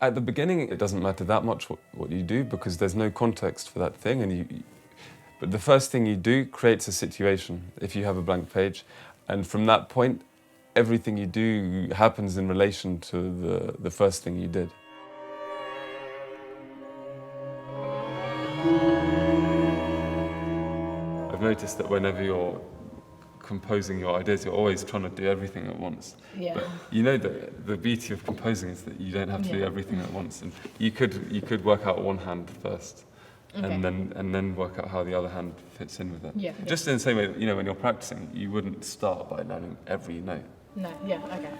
At the beginning, it doesn't matter that much what you do because there's no context for that thing. But the first thing you do creates a situation if you have a blank page. And from that point, everything you do happens in relation to the first thing you did. I've noticed that whenever you're composing your ideas, you're always trying to do everything at once. Yeah. But you know that the beauty of composing is that you don't have to do everything at once, and you could work out one hand first, and then work out how the other hand fits in with it. Yeah. Just in the same way, when you're practicing, you wouldn't start by learning every note. No. Yeah. Okay.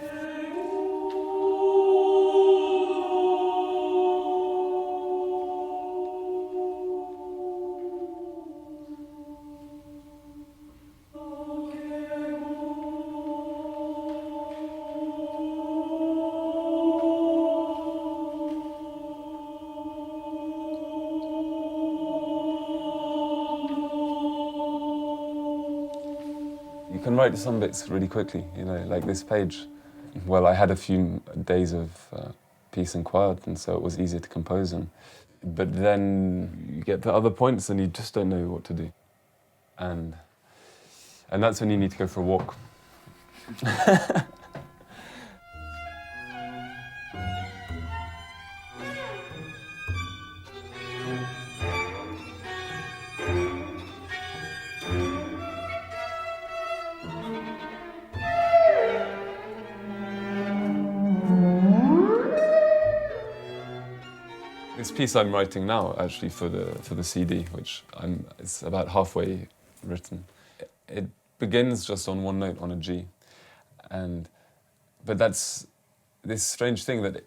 You can write some bits really quickly, like this page. Well, I had a few days of peace and quiet, and so it was easier to compose in. But then you get to other points and you just don't know what to do. And that's when you need to go for a walk. This piece I'm writing now, actually, for the CD, which it's about halfway written. It begins just on one note, on a G, but that's this strange thing that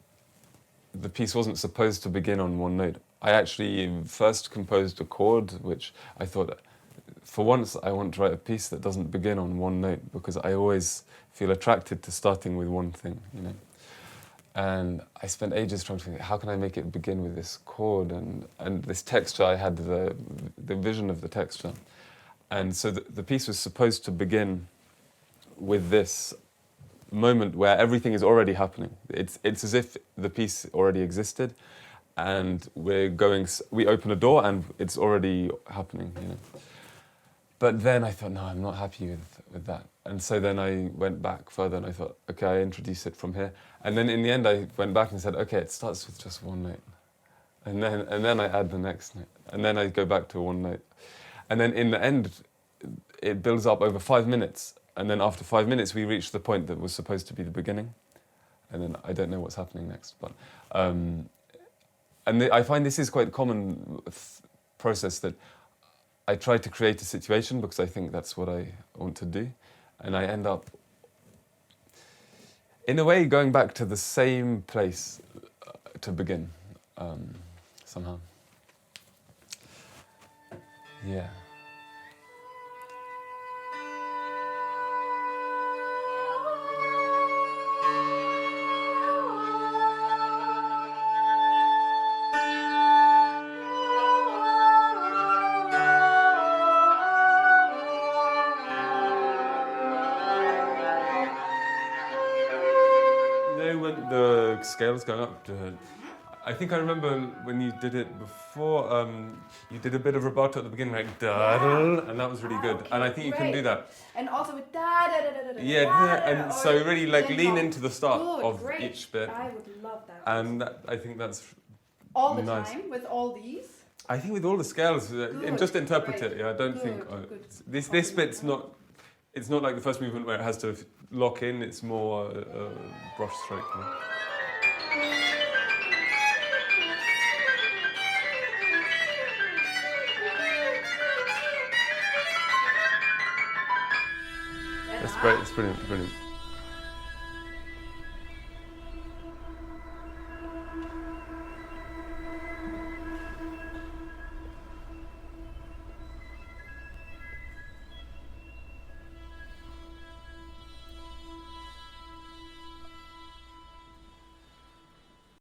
the piece wasn't supposed to begin on one note. I actually first composed a chord, which I thought, for once, I want to write a piece that doesn't begin on one note, because I always feel attracted to starting with one thing, And I spent ages trying to think, how can I make it begin with this chord and this texture? I had the vision of the texture. And so the piece was supposed to begin with this moment where everything is already happening. It's as if the piece already existed, and we open a door and it's already happening, But then I thought, no, I'm not happy with that. And so then I went back further and I thought, okay, I introduce it from here. And then in the end, I went back and said, okay, it starts with just one note. And then I add the next note. And then I go back to one note. And then in the end, it builds up over 5 minutes. And then after 5 minutes, we reach the point that was supposed to be the beginning. And then I don't know what's happening next. But I find this is quite a common process, that I try to create a situation because I think that's what I want to do. And I end up, in a way, going back to the same place to begin, somehow. Yeah. When the scale's going up, I think I remember when you did it before, you did a bit of rubato at the beginning, like da-da, and that was really good. And I think you can do that. And also with da-da-da-da-da-da. Yeah, and so really lean into the start of each bit. I would love that. And I think that's all the nice. time with all these? I think with all the scales, and just interpret it. Yeah, I don't think this bit's not. It's not like the first movement where it has to lock in. It's more brush stroke. That's great. It's brilliant.